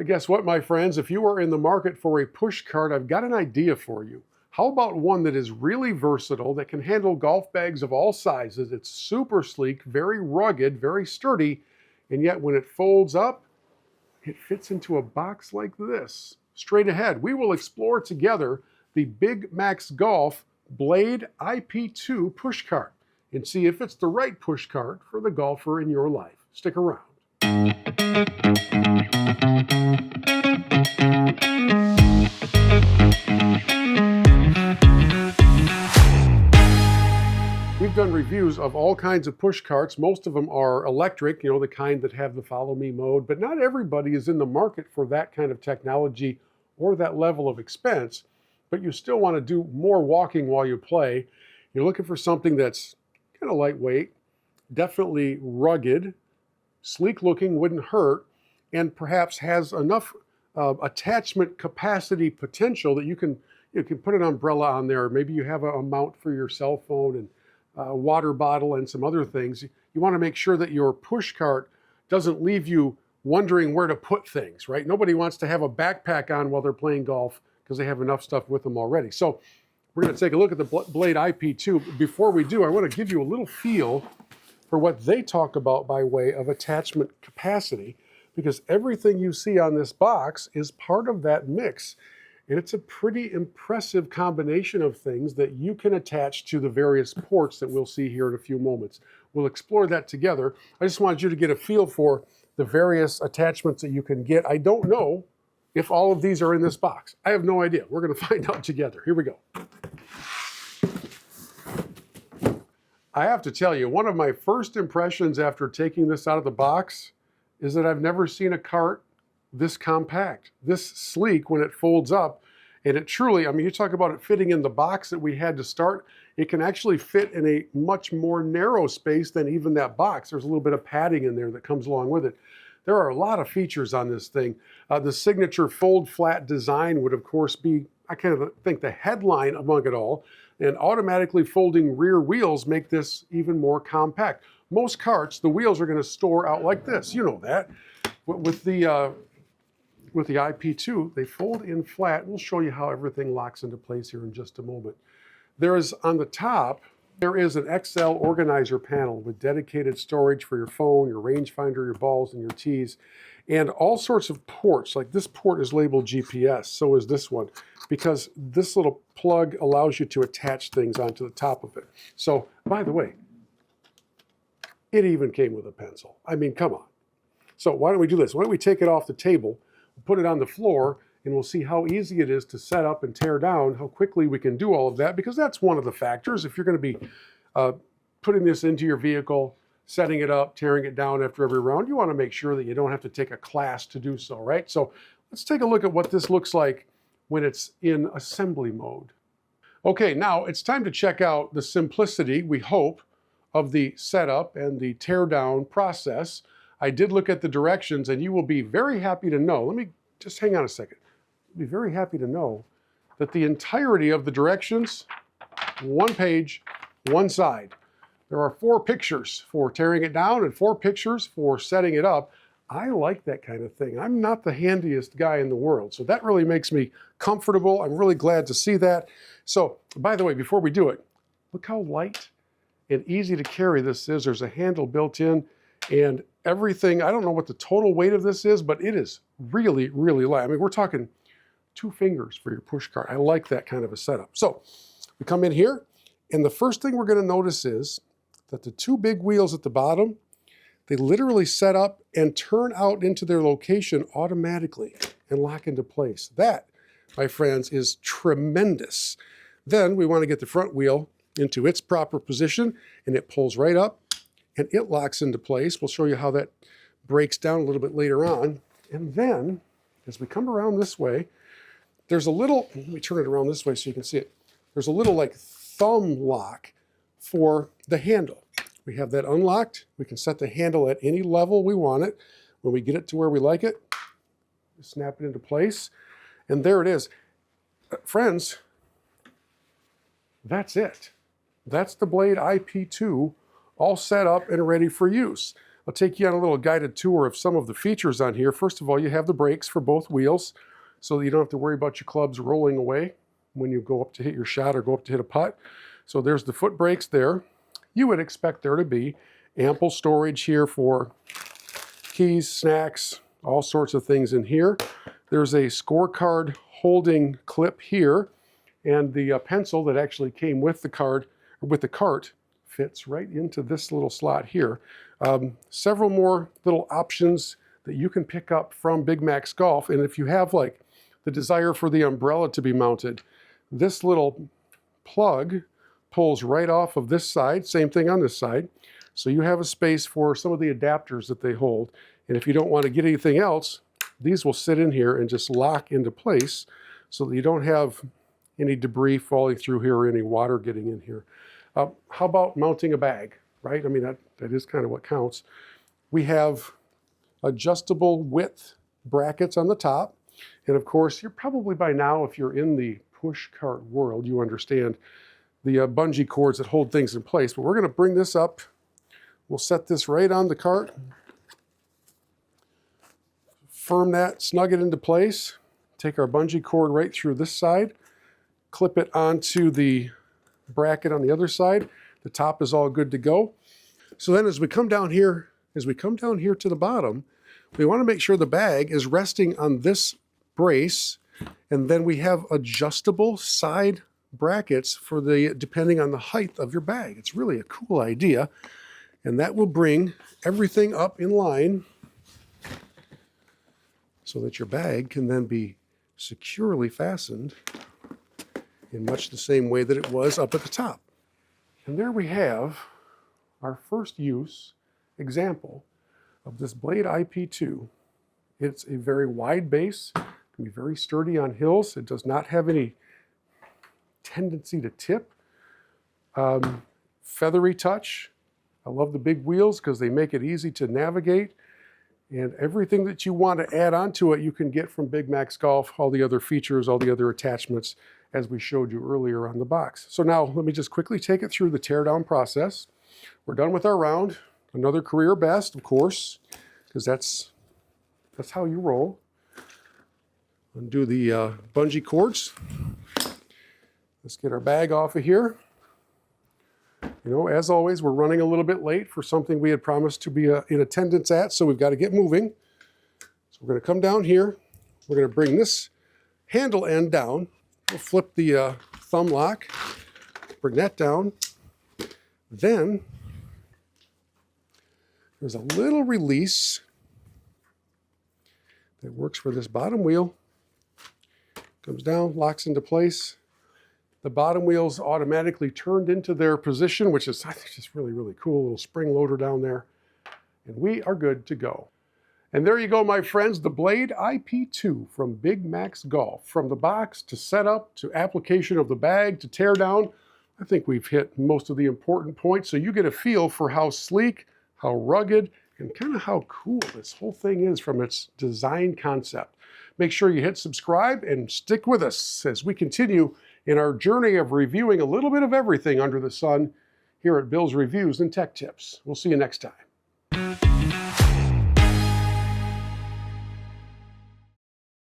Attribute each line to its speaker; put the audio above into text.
Speaker 1: Guess what, my friends? If you are in the market for a push cart, I've got an idea for you. How about one that is really versatile, that can handle golf bags of all sizes? It's super sleek, very rugged, very sturdy, and yet when it folds up, it fits into a box like this. Straight ahead, we will explore together the Big Max Golf Blade IP2 push cart and see if it's the right push cart for the golfer in your life. Stick around. We've done reviews of all kinds of push carts. Most of them are electric, the kind that have the follow me mode, but not everybody is in the market for that kind of technology or that level of expense, but you still want to do more walking while you play. You're looking for something that's kind of lightweight, definitely rugged, sleek looking, wouldn't hurt, and perhaps has enough attachment capacity potential that you can put an umbrella on there. Maybe you have a mount for your cell phone and water bottle and some other things. You want to make sure that your push cart doesn't leave you wondering where to put things, right? Nobody wants to have a backpack on while they're playing golf because they have enough stuff with them already. So we're going to take a look at the Blade IP2. Before we do, I want to give you a little feel for what they talk about by way of attachment capacity, because everything you see on this box is part of that mix. And it's a pretty impressive combination of things that you can attach to the various ports that we'll see here in a few moments. We'll explore that together. I just wanted you to get a feel for the various attachments that you can get. I don't know if all of these are in this box. I have no idea. We're going to find out together. Here we go. I have to tell you, one of my first impressions after taking this out of the box is that I've never seen a cart this compact, this sleek when it folds up. And it truly, you talk about it fitting in the box that we had to start, it can actually fit in a much more narrow space than even that box. There's a little bit of padding in there that comes along with it. There are a lot of features on this thing. The signature fold flat design would of course be, I kind of think, the headline among it all. And automatically folding rear wheels make this even more compact. Most carts, the wheels are going to store out like this. You know that. With the IP2, they fold in flat. We'll show you how everything locks into place here in just a moment. On the top, there is an XL organizer panel with dedicated storage for your phone, your rangefinder, your balls, and your tees, and all sorts of ports. Like this port is labeled GPS, so is this one, because this little plug allows you to attach things onto the top of it. So, by the way, it even came with a pencil. Come on. So why don't we do this? Why don't we take it off the table, put it on the floor, and we'll see how easy it is to set up and tear down, how quickly we can do all of that, because that's one of the factors. If you're going to be putting this into your vehicle, setting it up, tearing it down after every round, you want to make sure that you don't have to take a class to do so, right? So let's take a look at what this looks like when it's in assembly mode. Okay, now it's time to check out the simplicity, we hope, of the setup and the teardown process. I did look at the directions, and you will be very happy to know, let me just hang on a second. You'll be very happy to know that the entirety of the directions, one page, one side. There are 4 pictures for tearing it down and 4 pictures for setting it up. I like that kind of thing. I'm not the handiest guy in the world, so that really makes me comfortable. I'm really glad to see that. So, by the way, before we do it, look how light and easy to carry this is. There's a handle built in, and everything, I don't know what the total weight of this is, but it is really, really light. We're talking 2 fingers for your push cart. I like that kind of a setup. So we come in here, and the first thing we're going to notice is that the 2 big wheels at the bottom, they literally set up and turn out into their location automatically and lock into place. That, my friends, is tremendous. Then we want to get the front wheel into its proper position, and it pulls right up and it locks into place. We'll show you how that breaks down a little bit later on. And then, as we come around this way, there's a little, let me turn it around this way so you can see it. There's a little like thumb lock for the handle. We have that unlocked. We can set the handle at any level we want it. When we get it to where we like it, snap it into place. And there it is. Friends, that's it. That's the Blade IP2 all set up and ready for use. I'll take you on a little guided tour of some of the features on here. First of all, you have the brakes for both wheels, so that you don't have to worry about your clubs rolling away when you go up to hit your shot or go up to hit a putt. So there's the foot brakes there. You would expect there to be ample storage here for keys, snacks, all sorts of things in here. There's a scorecard holding clip here, and the pencil that actually came with the cart fits right into this little slot here. Several more little options that you can pick up from Big Max Golf, and if you have like the desire for the umbrella to be mounted, this little plug pulls right off of this side, same thing on this side. So you have a space for some of the adapters that they hold. And if you don't want to get anything else, these will sit in here and just lock into place so that you don't have any debris falling through here or any water getting in here. How about mounting a bag, right? I mean, that is kind of what counts. We have adjustable width brackets on the top. And of course, you're probably by now, if you're in the push cart world, you understand the bungee cords that hold things in place. But we're going to bring this up. We'll set this right on the cart. Firm that, snug it into place. Take our bungee cord right through this side. Clip it onto the bracket on the other side. The top is all good to go. So then as we come down here to the bottom, we want to make sure the bag is resting on this brace, and then we have adjustable side brackets for depending on the height of your bag. It's really a cool idea, and that will bring everything up in line so that your bag can then be securely fastened in much the same way that it was up at the top. And there we have our first use example of this Blade IP2. It's a very wide base, can be very sturdy on hills. It does not have any tendency to tip. Feathery touch. I love the big wheels because they make it easy to navigate. And everything that you want to add onto it, you can get from Big Max Golf, all the other features, all the other attachments, as we showed you earlier on the box. So now let me just quickly take it through the teardown process. We're done with our round. Another career best, of course, because that's how you roll. Undo the bungee cords. Let's get our bag off of here. You know, as always, we're running a little bit late for something we had promised to be in attendance at, so we've got to get moving. So we're going to come down here. We're going to bring this handle end down. We'll flip the thumb lock, bring that down. Then there's a little release that works for this bottom wheel. Comes down, locks into place. The bottom wheel's automatically turned into their position, which is, I think, just really, really cool. A little spring loader down there. And we are good to go. And there you go, my friends, the Blade IP2 from Big Max Golf. From the box to setup to application of the bag to tear down, I think we've hit most of the important points. So you get a feel for how sleek, how rugged, and kind of how cool this whole thing is from its design concept. Make sure you hit subscribe and stick with us as we continue in our journey of reviewing a little bit of everything under the sun here at Bill's Reviews and Tech Tips. We'll see you next time.